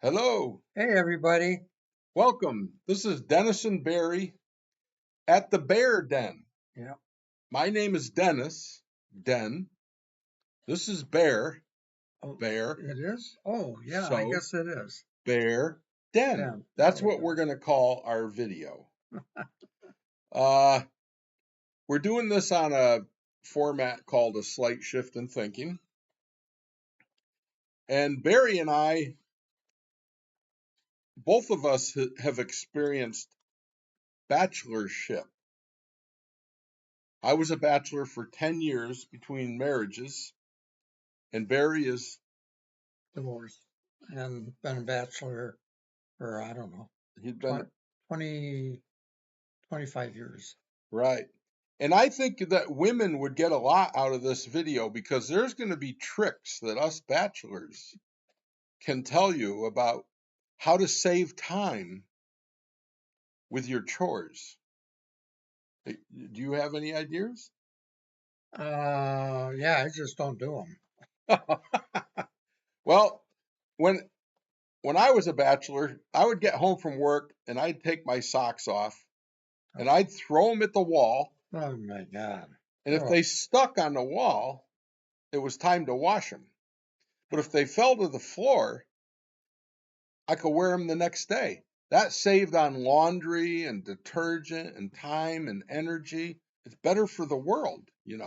Hello, Hey, everybody. welcome. This is Dennis and Barry at the Bear Den. Yeah. My name is Dennis, Den. This is Bear, Oh, Bear. it is? Oh, yeah, I So, guess it is. Bear Den. Yeah, there That's we what we're go. going to call our video. Uh, we're doing this on a format called A Slight Shift in Thinking. And Barry and I, both of us have experienced bachelorship. I was a bachelor for 10 years between marriages, and Barry is Divorced and been a bachelor for, I don't know, he's been 20, 20 25 years. right. And I think that women would get a lot out of this video because there's going to be tricks that us bachelors can tell you about how to save time with your chores. Do you have any ideas? Yeah, I just don't do Well, when when I was a bachelor, I would get home from work and I'd take my socks off and them. I'd throw them at the wall. Oh, my God. And if Oh, they stuck on the wall, it was time to wash them. But if they fell to the floor, I could wear them the next day. That saved on laundry and detergent and time and energy. It's better for the world. and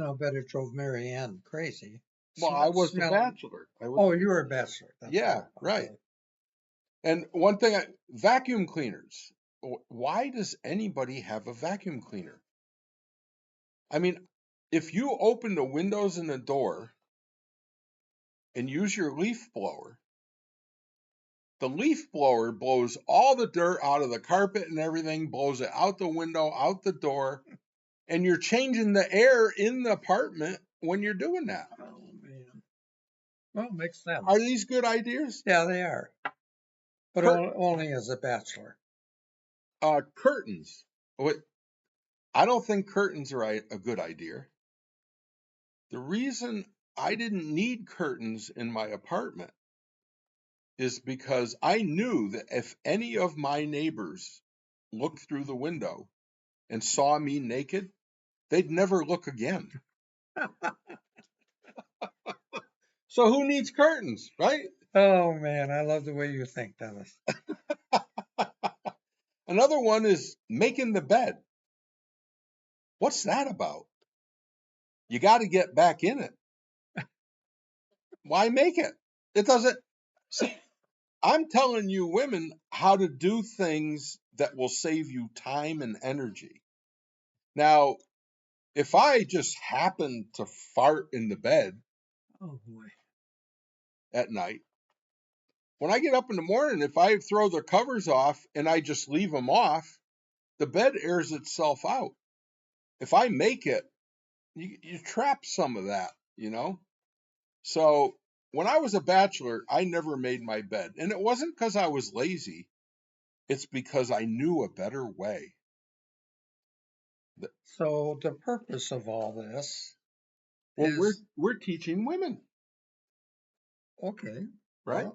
I'll bet it drove Mary Ann crazy. Well, I was a Smelling. bachelor. Oh, you were a bachelor. That's right. Yeah, right. Okay. And one thing, vacuum cleaners. Why does anybody have a vacuum cleaner? I mean, if you open the windows and the door and use your leaf blower, the leaf blower blows all the dirt out of the carpet and everything, blows it out the window, out the door, and you're changing the air in the apartment when you're doing that. Oh, man. Well, makes Are sense. these good ideas? Yeah, they are. But Cur- only as a bachelor. Curtains. I don't think curtains are a good idea. The reason I didn't need curtains in my apartment is because I knew that if any of my neighbors looked through the window and saw me naked, they'd never look again. So who needs curtains, right? Oh man, I love the way you think, Dennis. Another one is making the bed. What's that about? You got to get back in it. Why make it? It doesn't. See, I'm telling you women how to do things that will save you time and energy. Now, if I just happen to fart in the bed Oh boy. at night, when I get up in the morning, if I throw the covers off and I just leave them off, the bed airs itself out. If I make it, you trap some of that. So when I was a bachelor, I never made my bed. And it wasn't because I was lazy, it's because I knew a better way. So the purpose of all this Well, we're is we're teaching women, okay. right?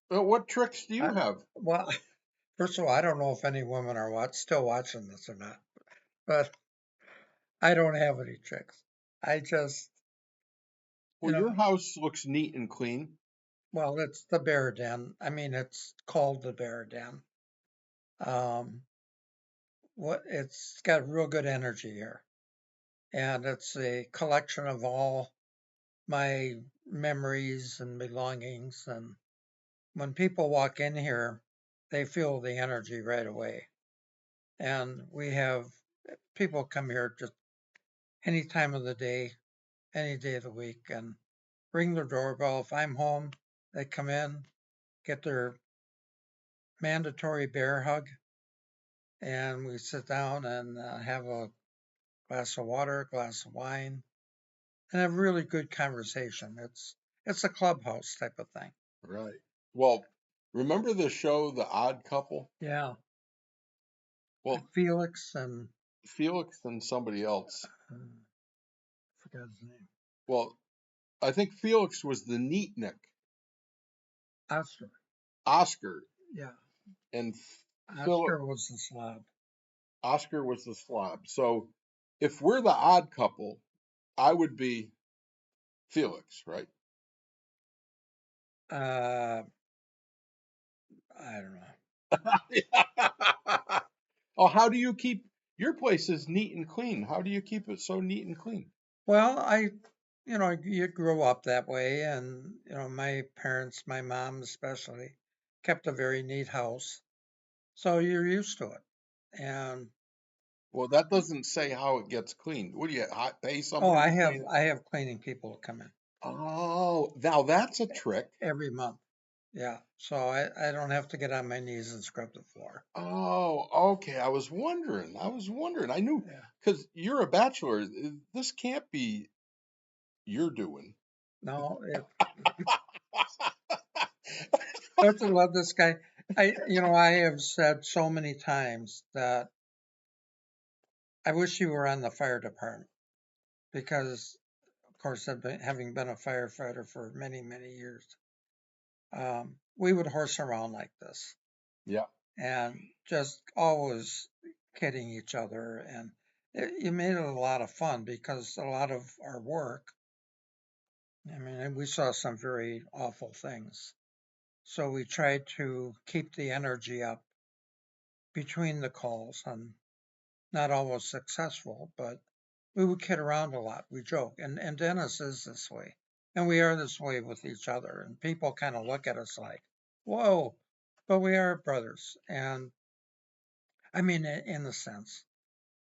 Well, What tricks do you I have? well, first of all, I don't know if any women are still watching this or not, but I don't have any tricks. I just, you Well, know, your house looks neat and clean. well, it's the Bear Den. I mean, it's called the Bear Den. Um, it's got real good energy here, and it's a collection of all my memories and belongings. And when people walk in here, they feel the energy right away. And we have people come here just any time of the day, any day of the week, and ring their doorbell. If I'm home, they come in, get their mandatory bear hug, and we sit down and have a glass of water, a glass of wine, and have really good conversation. It's a clubhouse type of thing. Right. Well, remember the show The Odd Couple? Yeah, Well, Felix and Felix and somebody else. I forgot his name. Well, I think Felix was the neat Nick. Oscar. Oscar Yeah, and Philip. Oscar was the slob. Oscar was the slob. So if we're the odd couple, I would be Felix, right? Uh, I don't know. Oh, how do you keep your place is neat and clean? How do you keep it so neat and clean? Well, you grew up that way, and my parents, my mom especially, kept a very neat house, so you're used to it. And Well, that doesn't say how it gets cleaned. What do you pay oh, somebody I to have clean it? I have cleaning people come in Oh, now that's a trick. every month. Yeah, so I don't have to get on my knees and scrub the floor. Oh, okay. I was wondering. I was wondering. I knew Yeah. because you're a bachelor. This can't be your doing. No, don't you love this guy? I have said so many times that I wish you were on the fire department because, of course, having been a firefighter for many, many years, we would horse around like this Yeah, and just always kidding each other. And it made it a lot of fun because a lot of our work, I mean, and we saw some very awful things. So we tried to keep the energy up between the calls and not always successful, but we would kid around a lot. We joke. And Dennis is this way. And we are this way with each other. And people kind of look at us like, whoa, but we are brothers. And I mean, in a sense.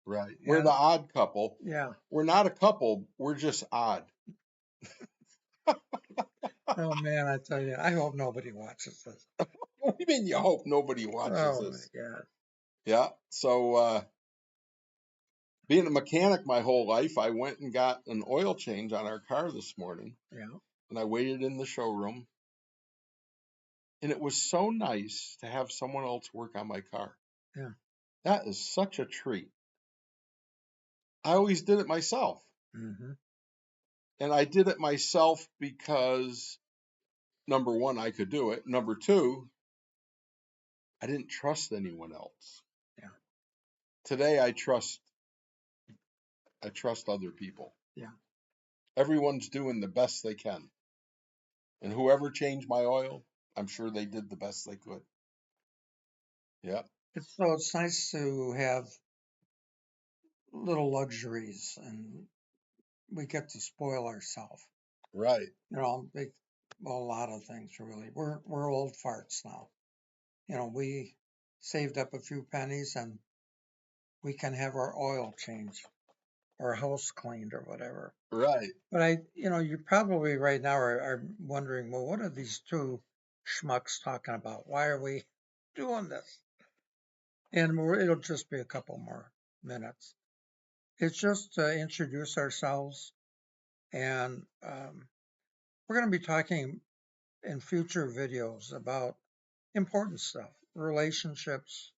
right. We're the And odd couple. yeah. We're not a couple. We're just odd. Oh, man, I tell you, I hope nobody watches this. What do you mean you hope nobody watches Oh, my this? God. Yeah. So, being a mechanic my whole life, I went and got an oil change on our car this morning, Yeah. and I waited in the showroom, and it was so nice to have someone else work on my car. Yeah. That is such a treat. I always did it myself, Hmm. and I did it myself because number one, I could do it. Number two, I didn't trust anyone else. Yeah. Today, I trust other people. Yeah. Everyone's doing the best they can. And whoever changed my oil, I'm sure they did the best they could. Yeah, It's nice to have little luxuries and we get to spoil ourselves. right, They, well, a lot of things really. We're old farts now. We saved up a few pennies and we can have our oil changed or house cleaned or whatever. right. But you probably right now are wondering, well, what are these two schmucks talking about? Why are we doing this? And it'll just be a couple more minutes. It's just to introduce ourselves, and we're going to be talking in future videos about important stuff, relationships,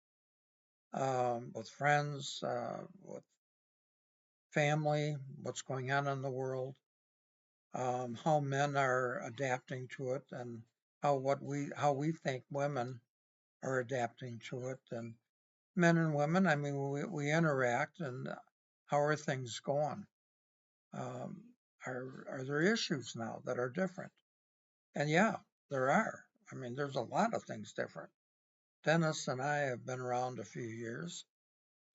with friends, with family, what's going on in the world, how men are adapting to it, and how we think women are adapting to it, and men and women. I mean, we interact, and how are things going? Um, are there issues now that are different? And yeah, there are. I mean, there's a lot of things different. Dennis and I have been around a few years,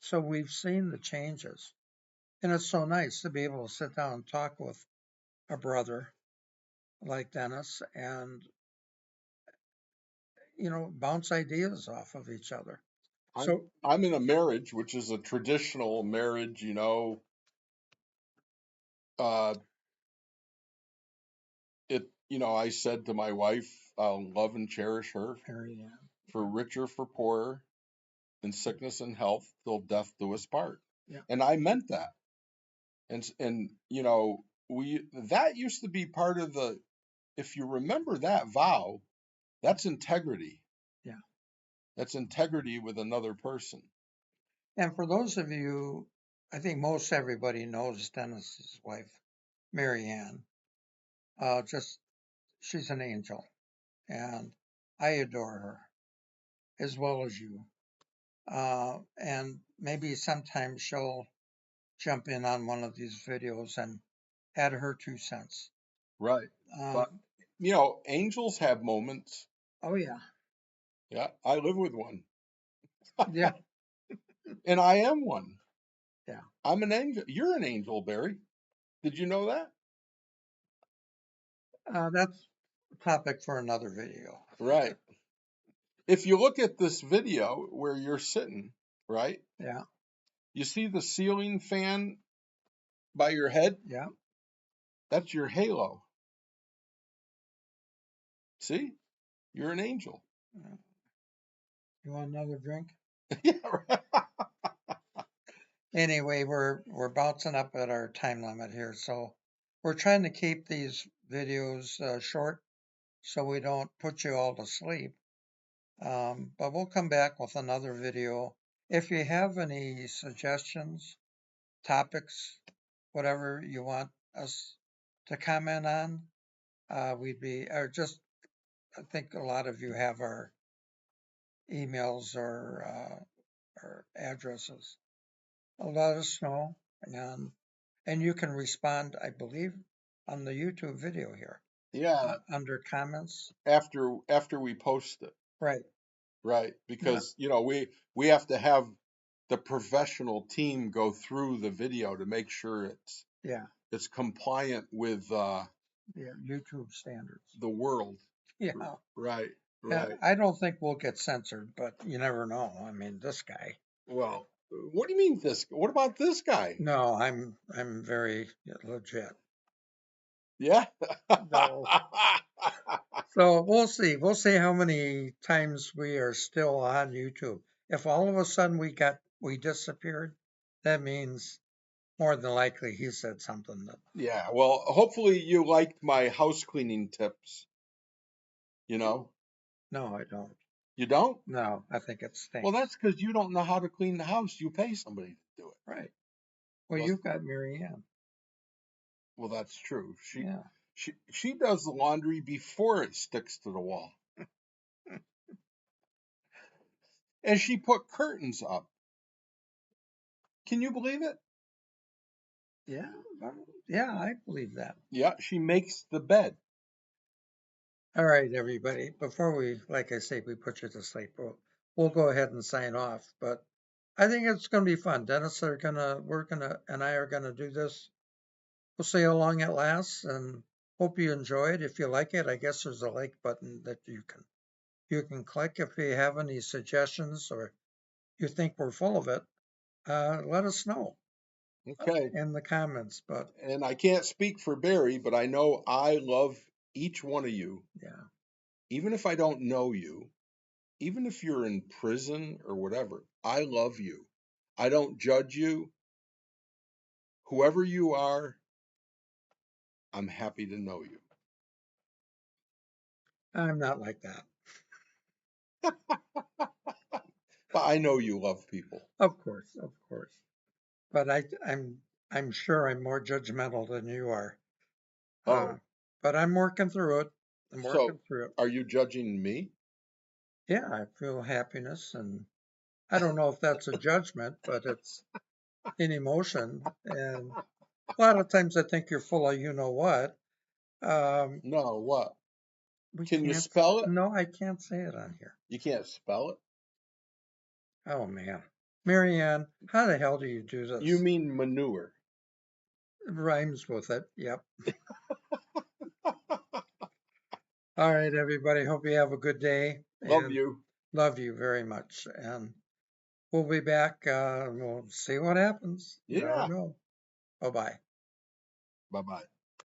so we've seen the changes. And it's so nice to be able to sit down and talk with a brother like Dennis and, bounce ideas off of each other. I'm So, I'm in a marriage, which is a traditional marriage. Uh, I said to my wife, I'll love and cherish her Mary for richer, for poorer, in sickness and health, till death do us part. yeah. And I meant that. And we that used to be part of the. If you remember that vow, that's integrity. Yeah. That's integrity with another person. And for those of you, I think most everybody knows Dennis's wife, Mary Ann. Just she's an angel, and I adore her as well as you. And maybe sometime she'll jump in on one of these videos and add her 2 cents. Right. But, Um, angels have moments. oh yeah, Yeah, I live with one. yeah, And I am one. yeah. I'm an angel. You're an angel, Barry. Did you know that? That's a topic for another video. Right. If you look at this video where you're sitting, right? Yeah, You see the ceiling fan by your head? yeah. That's your halo. See? You're an angel. You want another drink? Yeah, right. Anyway, we're bouncing up at our time limit here, so we're trying to keep these videos short so we don't put you all to sleep. But we'll come back with another video. If you have any suggestions, topics, whatever you want us to comment on, or just, I think a lot of you have our emails or addresses. Let us know, and you can respond, I believe, on the YouTube video here Yeah, under comments. after we post it. Right. Right. Yeah. Because, we have to have the professional team go through the video to make sure Yeah. it's compliant with Yeah. YouTube standards. the world. Yeah. Right. Yeah. Right. I don't think we'll get censored, but you never know. I mean, this guy. Well, what do you mean this? What about this guy? No, I'm very legit. Yeah. No. So we'll see. We'll see how many times we are still on YouTube. If all of a sudden we disappeared, that means more than likely he said something that. Yeah. Well, hopefully you liked my house cleaning tips. You know, No, I don't. you don't? No, I think it Well, stinks. that's because you don't know how to clean the house. You pay somebody to do it. Right. Well, Well, you've got Mary Ann. well, that's true. She Yeah. she does the laundry before it sticks to the wall. And she put curtains up. Can you believe it? Yeah. Yeah, I believe that. Yeah, she makes the bed. All right, everybody. Before we, like I say, we put you to sleep, we'll go ahead and sign off. But I think it's going to be fun. Dennis and I are gonna do this. We'll see how long it lasts, and hope you enjoy it. If you like it, I guess there's a like button that you can click. If you have any suggestions or you think we're full of it, let us know Okay. in the comments. But And I can't speak for Barry, but I know I love each one of you. yeah, Even if I don't know you, even if you're in prison or whatever, I love you. I don't judge you. Whoever you are, I'm happy to know you. I'm not like that. But I know you love people. Of course, of course. But I'm sure I'm more judgmental than you are. Uh, Oh, but I'm working through it. I'm so working through it. are you judging me? Yeah, I feel happiness, and I don't know if that's a judgment, but it's an emotion. And a lot of times I think you're full of you know what. Um, No, what? we Can you can't. spell it? No, I can't say it on here. You can't spell it? Oh man, Marianne, how the hell do you do You this? mean manure. It rhymes with it. Yep. All right, everybody. Hope you have a good day Love and you. love you very much. And we'll be back. We'll see what happens. Never Yeah. know. Bye bye. Bye bye.